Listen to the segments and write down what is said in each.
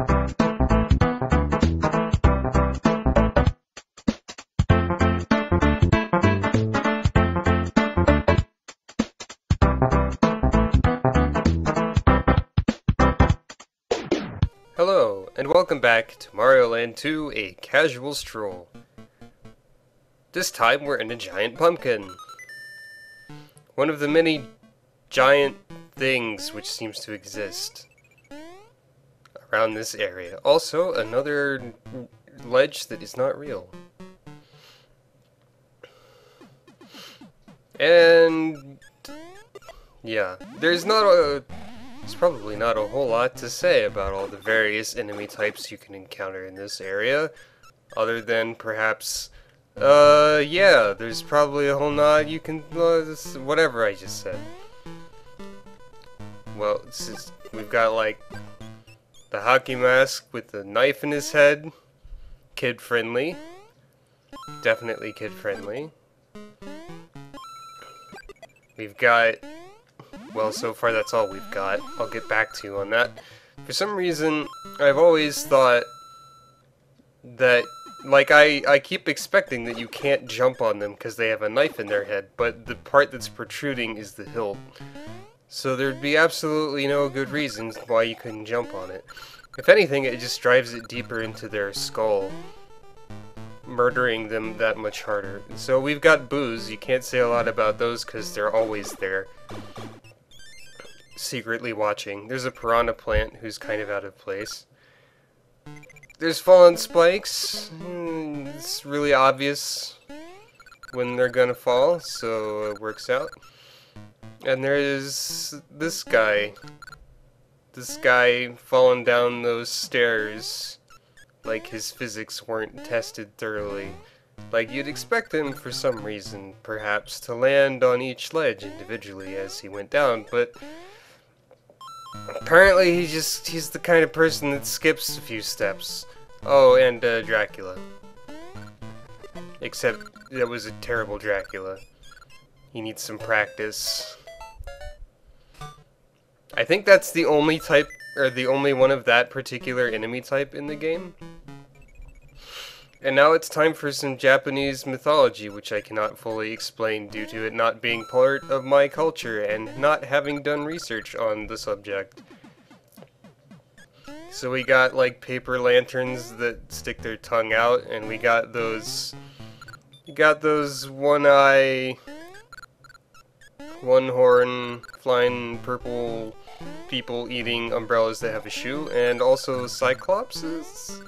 Hello, and welcome back to Mario Land 2, a casual stroll. This time we're in a giant pumpkin. One of the many giant things which seems to exist around this area. Also, another ledge that is not real. And yeah, there's probably not a whole lot to say about all the various enemy types you can encounter in this area, other than perhaps, yeah, there's probably a whole lot you can, whatever I just said. Well, we've got, like, the hockey mask with the knife in his head, kid-friendly, definitely kid-friendly. We've got, well, so far that's all we've got. I'll get back to you on that. For some reason, I've always thought that, like, I keep expecting that you can't jump on them because they have a knife in their head, but the part that's protruding is the hilt. So there'd be absolutely no good reasons why you couldn't jump on it. If anything, it just drives it deeper into their skull, murdering them that much harder. So we've got boos. You can't say a lot about those because they're always there, secretly watching. There's a piranha plant who's kind of out of place. There's fallen spikes. It's really obvious when they're gonna fall, so it works out. And there is this guy. This guy falling down those stairs like his physics weren't tested thoroughly. Like you'd expect him for some reason, perhaps, to land on each ledge individually as he went down, but apparently he's the kind of person that skips a few steps. Oh, and Dracula. Except that was a terrible Dracula. He needs some practice. I think that's the only type, or the only one of that particular enemy type in the game. And now it's time for some Japanese mythology, which I cannot fully explain due to it not being part of my culture and not having done research on the subject. So we got, like, paper lanterns that stick their tongue out, and we got those one-eye, one-horn, flying purple people eating umbrellas that have a shoe, and also cyclopses?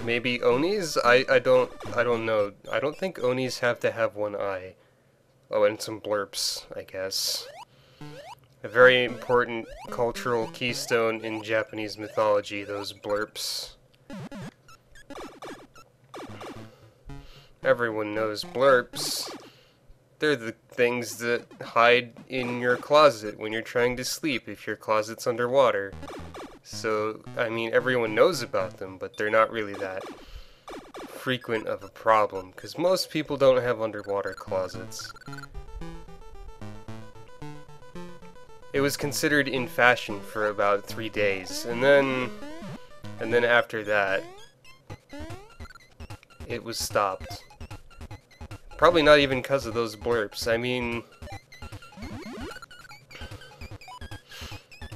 Maybe Onis? I don't know. I don't think Onis have to have one eye. Oh, and some blurps, I guess. A very important cultural keystone in Japanese mythology, those blurps. Everyone knows blurps. They're the things that hide in your closet when you're trying to sleep if your closet's underwater. So, I mean, everyone knows about them, but they're not really that frequent of a problem, because most people don't have underwater closets. It was considered in fashion for about 3 days, and then after that, it was stopped. Probably not even because of those blurps. I mean,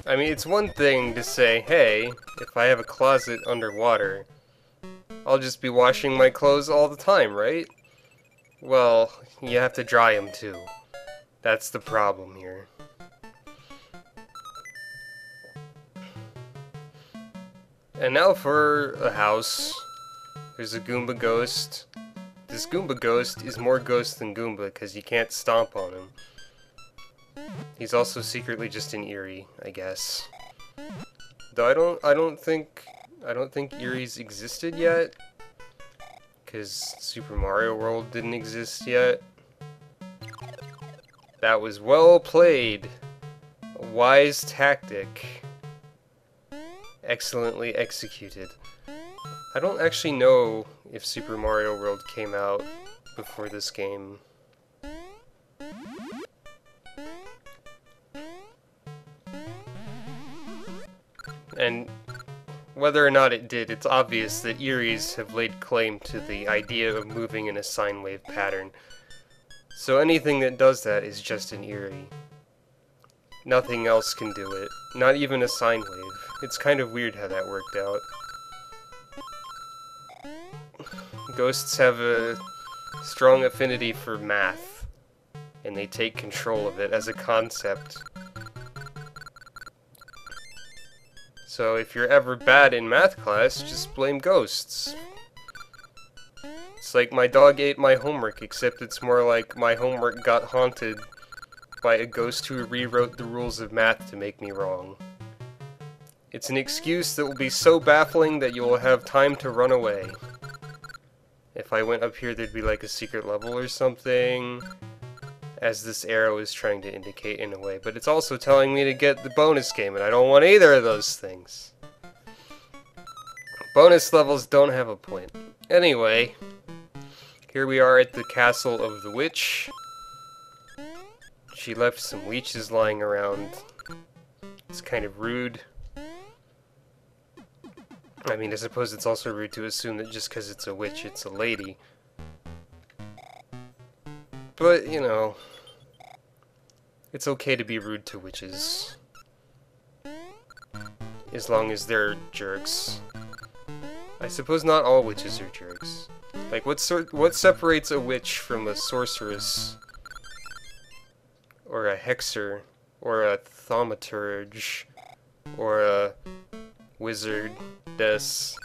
it's one thing to say, hey, if I have a closet underwater, I'll just be washing my clothes all the time, right? Well, you have to dry them too. That's the problem here. And now for a house. There's a Goomba Ghost. This Goomba Ghost is more ghost than Goomba because you can't stomp on him. He's also secretly just an Eerie, I guess. Though I don't think Eries existed yet, because Super Mario World didn't exist yet. That was well played. A wise tactic. Excellently executed. I don't actually know if Super Mario World came out before this game. And whether or not it did, it's obvious that Eries have laid claim to the idea of moving in a sine wave pattern. So anything that does that is just an Erie. Nothing else can do it. Not even a sine wave. It's kind of weird how that worked out. Ghosts have a strong affinity for math, and they take control of it as a concept. So if you're ever bad in math class, just blame ghosts. It's like my dog ate my homework, except it's more like my homework got haunted by a ghost who rewrote the rules of math to make me wrong. It's an excuse that will be so baffling that you will have time to run away. If I went up here, there'd be like a secret level or something, as this arrow is trying to indicate in a way, but it's also telling me to get the bonus game, and I don't want either of those things. Bonus levels don't have a point. Anyway, here we are at the castle of the witch. She left some leeches lying around. It's kind of rude. I mean, I suppose it's also rude to assume that just because it's a witch, it's a lady. But, you know, it's okay to be rude to witches. As long as they're jerks. I suppose not all witches are jerks. Like, what separates a witch from a sorceress? Or a hexer? Or a thaumaturge? Or a wizardess?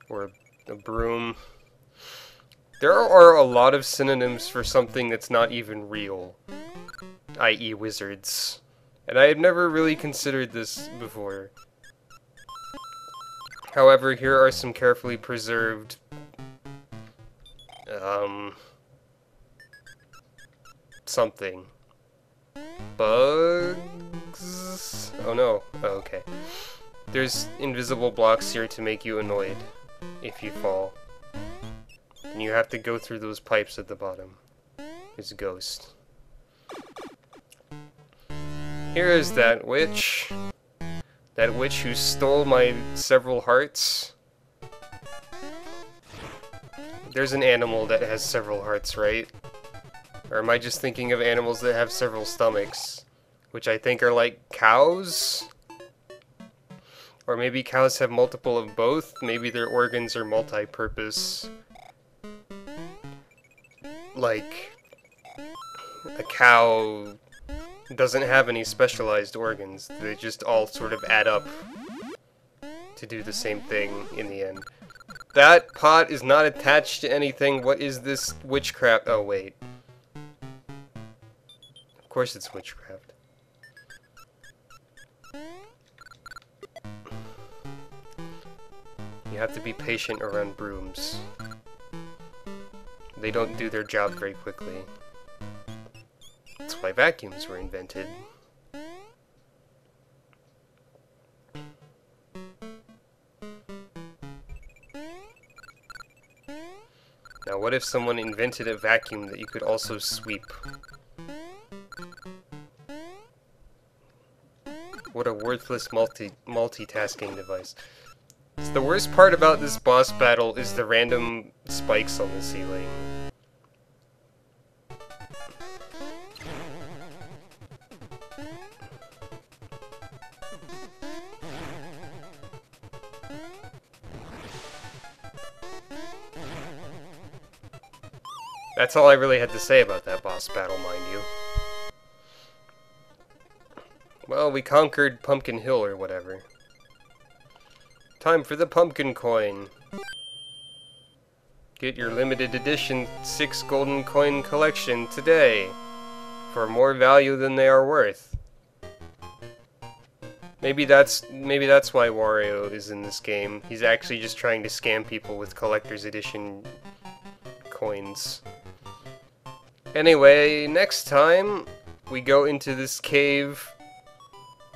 Or a broom? There are a lot of synonyms for something that's not even real, i.e. wizards. And I have never really considered this before. However, here are some carefully preserved something. Bugs? Oh no. Oh, okay. There's invisible blocks here to make you annoyed if you fall. And you have to go through those pipes at the bottom. There's a ghost. Here is that witch. That witch who stole my several hearts. There's an animal that has several hearts, right? Or am I just thinking of animals that have several stomachs? Which I think are like cows? Or maybe cows have multiple of both? Maybe their organs are multi-purpose. Like, a cow doesn't have any specialized organs. They just all sort of add up to do the same thing in the end. That pot is not attached to anything. What is this witchcraft? Oh, wait. Of course it's witchcraft. You have to be patient around brooms. They don't do their job very quickly. That's why vacuums were invented. Now what if someone invented a vacuum that you could also sweep? What a worthless multitasking device. So the worst part about this boss battle is the random spikes on the ceiling. That's all I really had to say about that boss battle, mind you. Well, we conquered Pumpkin Hill or whatever. Time for the pumpkin coin. Get your limited edition 6 golden coin collection today for more value than they are worth. Maybe that's why Wario is in this game. He's actually just trying to scam people with collector's edition coins. Anyway, next time we go into this cave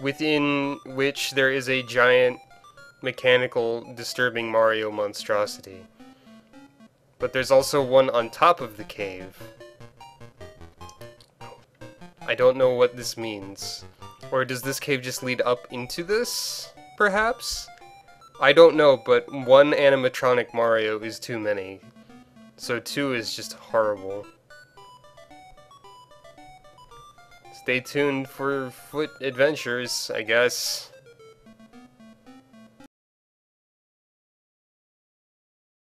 within which there is a giant mechanical disturbing Mario monstrosity. But there's also one on top of the cave. I don't know what this means. Or does this cave just lead up into this, perhaps? I don't know, but one animatronic Mario is too many. So 2 is just horrible. Stay tuned for Foot Adventures, I guess.